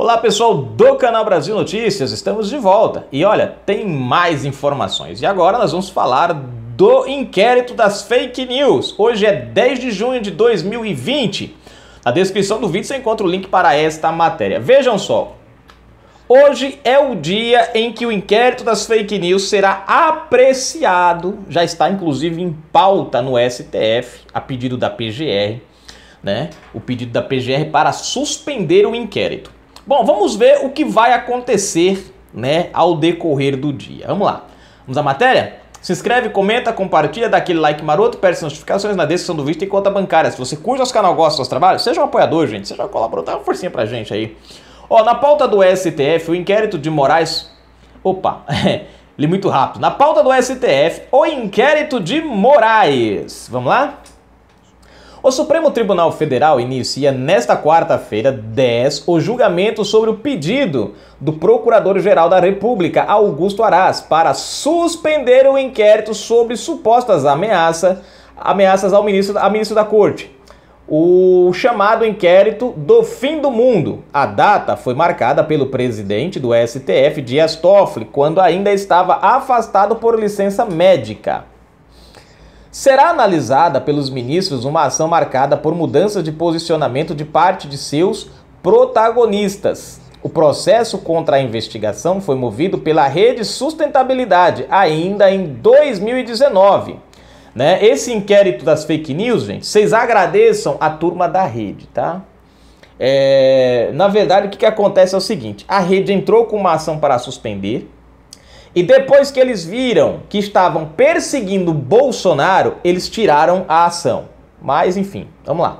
Olá pessoal do canal Brasil Notícias, estamos de volta e olha, tem mais informações e agora nós vamos falar do inquérito das fake news. Hoje é 10 de junho de 2020, na descrição do vídeo você encontra o link para esta matéria. Vejam só, hoje é o dia em que o inquérito das fake news será apreciado, já está inclusive em pauta no STF, a pedido da PGR, né? O pedido da PGR para suspender o inquérito. Bom, vamos ver o que vai acontecer, né, ao decorrer do dia. Vamos lá. Vamos à matéria? Se inscreve, comenta, compartilha, dá aquele like maroto, perde as notificações na descrição do vídeo e conta bancária. Se você curte nosso canal, gosta dos nossos trabalhos, seja um apoiador, gente, seja um colaborador, dá uma forcinha pra gente aí. Ó, na pauta do STF, o inquérito de Moraes... Opa, li muito rápido. Na pauta do STF, o inquérito de Moraes. Vamos lá? O Supremo Tribunal Federal inicia nesta quarta-feira, 10, o julgamento sobre o pedido do Procurador-Geral da República, Augusto Aras, para suspender o inquérito sobre supostas ameaças ao ministro da Corte. O chamado inquérito do fim do mundo. A data foi marcada pelo presidente do STF, Dias Toffoli, quando ainda estava afastado por licença médica. Será analisada pelos ministros uma ação marcada por mudança de posicionamento de parte de seus protagonistas. O processo contra a investigação foi movido pela Rede Sustentabilidade ainda em 2019. Né? Esse inquérito das fake news, gente, vocês agradeçam a turma da Rede, tá? Na verdade, o que acontece é o seguinte, a Rede entrou com uma ação para suspender, e depois que eles viram que estavam perseguindo Bolsonaro, eles tiraram a ação. Mas, enfim, vamos lá.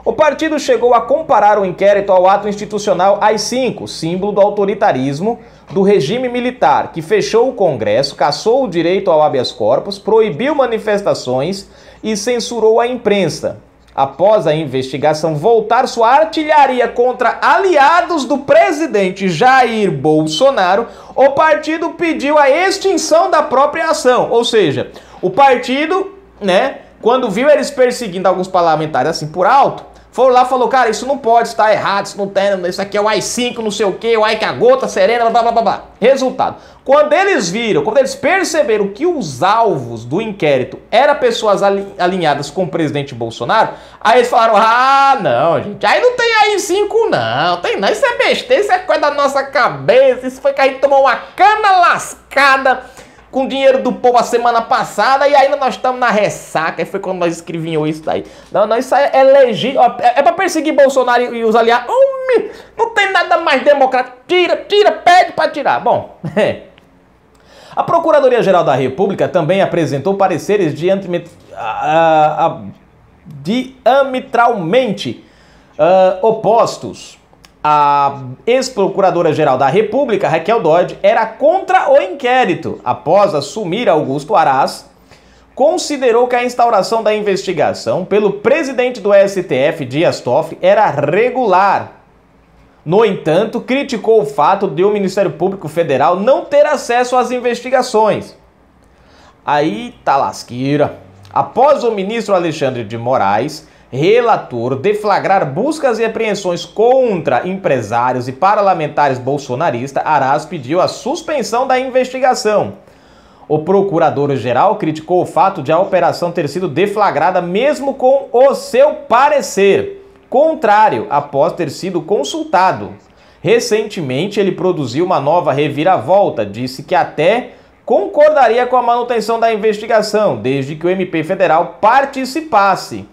O partido chegou a comparar o inquérito ao ato institucional AI-5, símbolo do autoritarismo do regime militar, que fechou o Congresso, cassou o direito ao habeas corpus, proibiu manifestações e censurou a imprensa. Após a investigação voltar sua artilharia contra aliados do presidente Jair Bolsonaro, o partido pediu a extinção da própria ação. Ou seja, o partido, né, quando viu eles perseguindo alguns parlamentares assim por alto, foram lá e falou, cara, isso não pode, estar errado, isso não tem, isso aqui é o AI-5, não sei o que, o AI que a gota serena, blá blá blá blá. Resultado, quando eles perceberam que os alvos do inquérito eram pessoas alinhadas com o presidente Bolsonaro, aí eles falaram, ah, não, gente, aí não tem AI-5 não, tem não, isso é besteira, isso é coisa da nossa cabeça, isso foi que a gente tomou uma cana lascada com o dinheiro do povo a semana passada e ainda nós estamos na ressaca. E foi quando nós escrevíamos isso daí. Não, isso é legítimo. É pra perseguir Bolsonaro e os aliados. Não tem nada mais democrático. Tira, pede pra tirar. Bom, A Procuradoria-Geral da República também apresentou pareceres diametralmente opostos. A ex-procuradora-geral da República, Raquel Dodge, era contra o inquérito. Após assumir Augusto Aras, considerou que a instauração da investigação pelo presidente do STF, Dias Toffoli, era regular. No entanto, criticou o fato de o Ministério Público Federal não ter acesso às investigações. Aí tá lasqueira. Após o ministro Alexandre de Moraes, relator, deflagrar buscas e apreensões contra empresários e parlamentares bolsonaristas, Aras pediu a suspensão da investigação. O procurador-geral criticou o fato de a operação ter sido deflagrada mesmo com o seu parecer contrário, após ter sido consultado. Recentemente, ele produziu uma nova reviravolta, disse que até concordaria com a manutenção da investigação, desde que o MP federal participasse.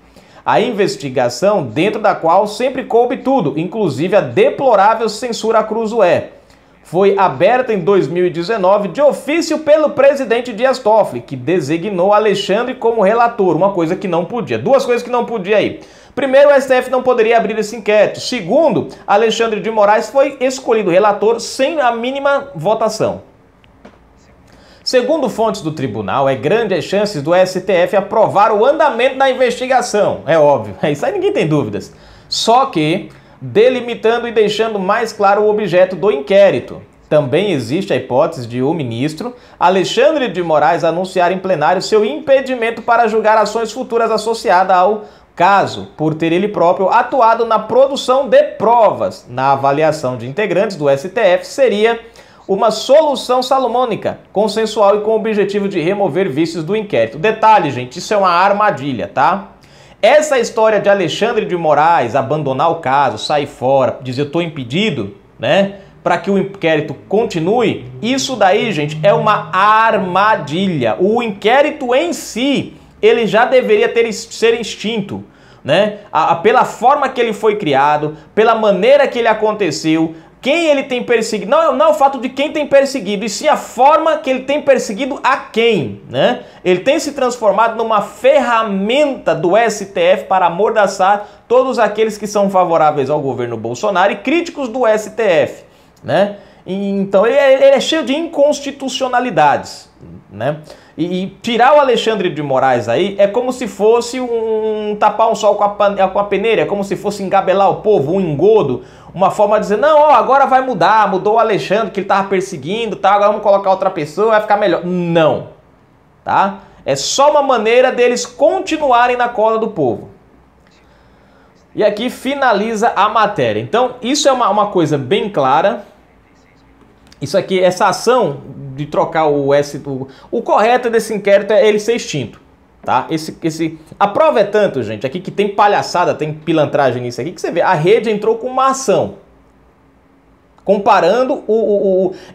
A investigação, dentro da qual sempre coube tudo, inclusive a deplorável censura a Cruzoé, foi aberta em 2019 de ofício pelo presidente Dias Toffoli, que designou Alexandre como relator, uma coisa que não podia. Duas coisas que não podia aí. Primeiro, o STF não poderia abrir esse inquérito. Segundo, Alexandre de Moraes foi escolhido relator sem a mínima votação. Segundo fontes do tribunal, é grande as chances do STF aprovar o andamento da investigação. É óbvio, isso aí ninguém tem dúvidas. Só que, delimitando e deixando mais claro o objeto do inquérito. Também existe a hipótese de o ministro Alexandre de Moraes anunciar em plenário seu impedimento para julgar ações futuras associadas ao caso por ter ele próprio atuado na produção de provas. Na avaliação de integrantes do STF, seria uma solução salomônica, consensual e com o objetivo de remover vícios do inquérito. Detalhe, gente, isso é uma armadilha, tá? Essa história de Alexandre de Moraes abandonar o caso, sair fora, dizer eu estou impedido, né, para que o inquérito continue, isso daí, gente, é uma armadilha. O inquérito em si, ele já deveria ser extinto, né? Pela forma que ele foi criado, pela maneira que ele aconteceu, quem ele tem perseguido, não é o fato de quem tem perseguido, e sim a forma que ele tem perseguido a quem, né? Ele tem se transformado numa ferramenta do STF para amordaçar todos aqueles que são favoráveis ao governo Bolsonaro e críticos do STF, né? Então ele é cheio de inconstitucionalidades, né? E tirar o Alexandre de Moraes aí é como se fosse tapar um sol com a peneira, é como se fosse engabelar o povo, um engodo, uma forma de dizer, não, ó, agora vai mudar, mudou o Alexandre que ele tava perseguindo, tá, agora vamos colocar outra pessoa, vai ficar melhor. Não, tá? É só uma maneira deles continuarem na cola do povo. E aqui finaliza a matéria. Então, isso é uma coisa bem clara. Isso aqui, essa ação de trocar o correto desse inquérito é ele ser extinto, tá? A prova é tanto, gente, aqui que tem palhaçada, tem pilantragem nisso aqui, que você vê, a rede entrou com uma ação, comparando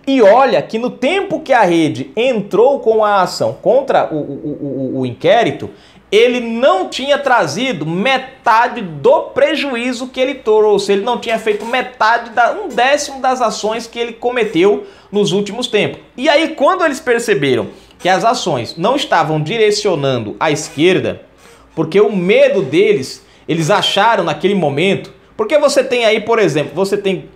e olha que no tempo que a rede entrou com a ação contra o inquérito, ele não tinha trazido metade do prejuízo que ele trouxe, ele não tinha feito metade, um décimo das ações que ele cometeu nos últimos tempos. E aí, quando eles perceberam que as ações não estavam direcionando à esquerda, porque o medo deles, eles acharam naquele momento, porque você tem aí, por exemplo, você tem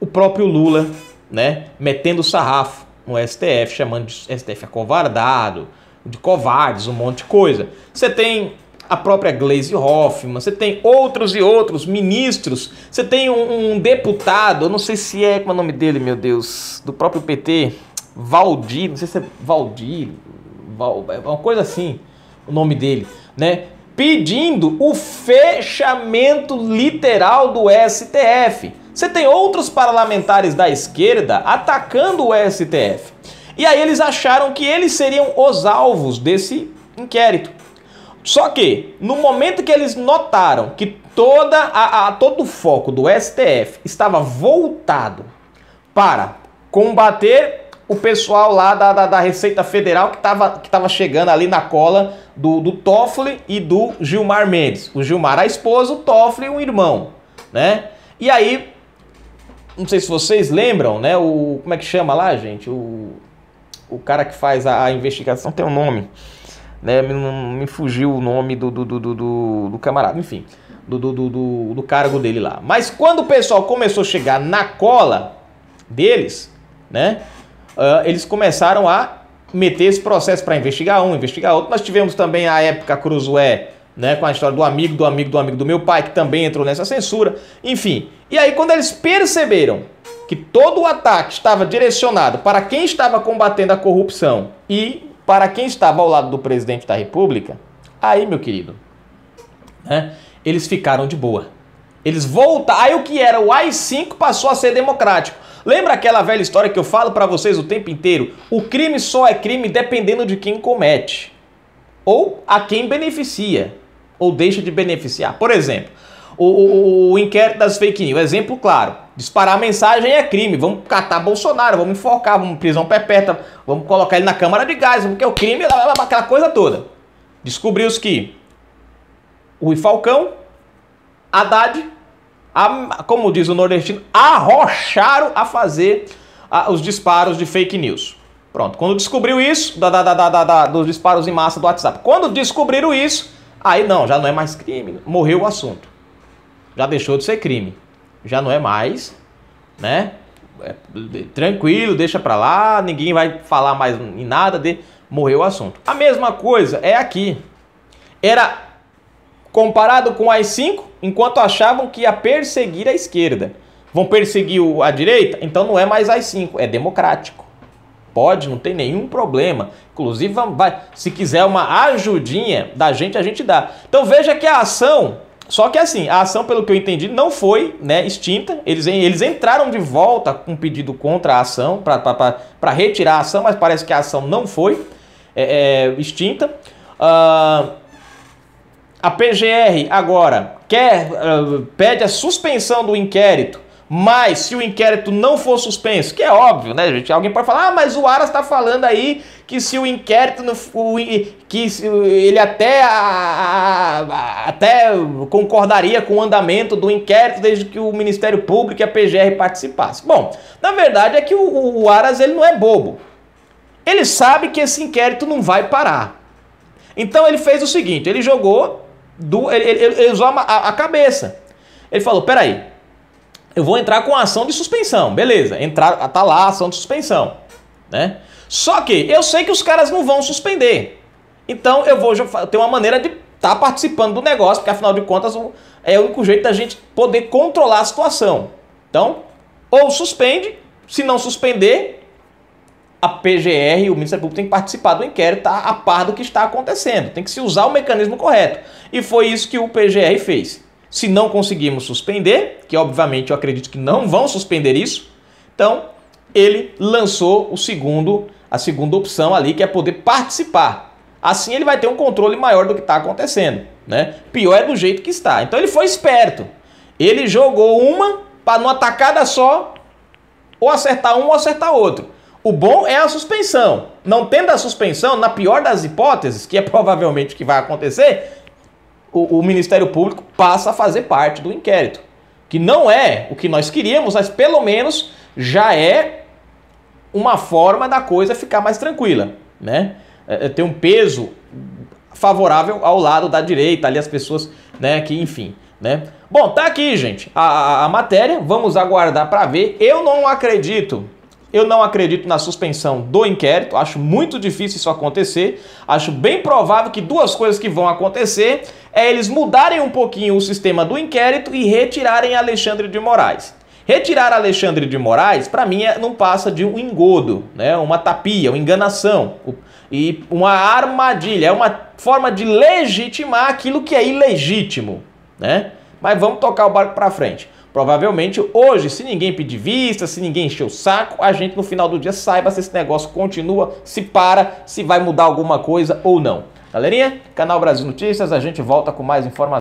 o próprio Lula, né, metendo sarrafo no STF, chamando de STF acovardado, de covardes, um monte de coisa. Você tem a própria Gleisi Hoffmann, você tem outros e outros ministros, você tem um deputado, eu não sei se como é o nome dele, meu Deus, do próprio PT, Valdir, não sei se é Valdir, uma coisa assim, o nome dele, né? Pedindo o fechamento literal do STF. Você tem outros parlamentares da esquerda atacando o STF. E aí eles acharam que eles seriam os alvos desse inquérito. Só que, no momento que eles notaram que todo o foco do STF estava voltado para combater o pessoal lá da Receita Federal que estava chegando ali na cola do Toffoli e do Gilmar Mendes. O Gilmar a esposa, o Toffoli o irmão, né? E aí, não sei se vocês lembram, né? Como é que chama lá, gente? O cara que faz a investigação tem um nome, né? Me fugiu o nome do camarada, enfim, do cargo dele lá. Mas quando o pessoal começou a chegar na cola deles, né? Eles começaram a meter esse processo para investigar um, investigar outro. Nós tivemos também a época Cruzoé, né? Com a história do amigo do meu pai, que também entrou nessa censura. Enfim, e aí quando eles perceberam que todo o ataque estava direcionado para quem estava combatendo a corrupção e para quem estava ao lado do presidente da República, aí, meu querido, né, eles ficaram de boa. Eles voltaram, aí o que era o AI-5 passou a ser democrático. Lembra aquela velha história que eu falo para vocês o tempo inteiro? O crime só é crime dependendo de quem comete, ou a quem beneficia, ou deixa de beneficiar. Por exemplo, o inquérito das fake news, exemplo claro, disparar mensagem é crime, vamos catar Bolsonaro, vamos enforcar, vamos prisão perpétua, vamos colocar ele na câmara de gás, porque é o crime, aquela coisa toda. Descobriu-se que o Rui Falcão, Haddad, como diz o nordestino, arrocharam a fazer os disparos de fake news. Pronto, quando descobriu isso, dos disparos em massa do WhatsApp, quando descobriram isso, aí não, já não é mais crime, morreu o assunto. Já deixou de ser crime. Já não é mais, né? Tranquilo, deixa pra lá, ninguém vai falar mais em nada, morreu o assunto. A mesma coisa é aqui. Era comparado com o AI-5, enquanto achavam que ia perseguir a esquerda. Vão perseguir a direita? Então não é mais AI-5, é democrático. Pode, não tem nenhum problema. Inclusive, se quiser uma ajudinha da gente, a gente dá. Então veja que a ação, só que assim, a ação, pelo que eu entendi, não foi, né, extinta. Eles entraram de volta com um pedido contra a ação, para retirar a ação, mas parece que a ação não foi extinta. A PGR agora pede a suspensão do inquérito, mas se o inquérito não for suspenso, que é óbvio, né, gente? Alguém pode falar, mas o Aras está falando aí que se o inquérito, ele até concordaria com o andamento do inquérito desde que o Ministério Público e a PGR participassem. Bom, na verdade é que o Aras, ele não é bobo. Ele sabe que esse inquérito não vai parar. Então ele fez o seguinte, ele jogou, ele usou a cabeça. Ele falou, peraí, eu vou entrar com a ação de suspensão, beleza, tá lá a ação de suspensão, né? Só que eu sei que os caras não vão suspender, então eu vou ter uma maneira de estar participando do negócio, porque afinal de contas é o único jeito da gente poder controlar a situação. Então, ou suspende, se não suspender, a PGR e o Ministério Público tem que participar do inquérito, tá a par do que está acontecendo, tem que se usar o mecanismo correto, e foi isso que o PGR fez. Se não conseguimos suspender, que obviamente eu acredito que não vão suspender isso, então ele lançou a segunda opção ali, que é poder participar. Assim ele vai ter um controle maior do que está acontecendo, né? Pior é do jeito que está. Então ele foi esperto. Ele jogou uma para numa tacada só, ou acertar um ou acertar outro. O bom é a suspensão. Não tendo a suspensão, na pior das hipóteses, que é provavelmente o que vai acontecer, o Ministério Público passa a fazer parte do inquérito. Que não é o que nós queríamos, mas pelo menos já é uma forma da coisa ficar mais tranquila, né? Tem um peso favorável ao lado da direita, ali as pessoas, né, que enfim, né? Bom, tá aqui, gente, a matéria, vamos aguardar para ver. Eu não acredito na suspensão do inquérito, acho muito difícil isso acontecer, acho bem provável que duas coisas que vão acontecer é eles mudarem um pouquinho o sistema do inquérito e retirarem Alexandre de Moraes. Retirar Alexandre de Moraes, para mim, não passa de um engodo, né? Uma tapia, uma enganação e uma armadilha, é uma forma de legitimar aquilo que é ilegítimo, né? Mas vamos tocar o barco para frente. Provavelmente hoje, se ninguém pedir vista, se ninguém encher o saco, a gente no final do dia saiba se esse negócio continua, se para, se vai mudar alguma coisa ou não. Galerinha, Canal Brasil Notícias, a gente volta com mais informações.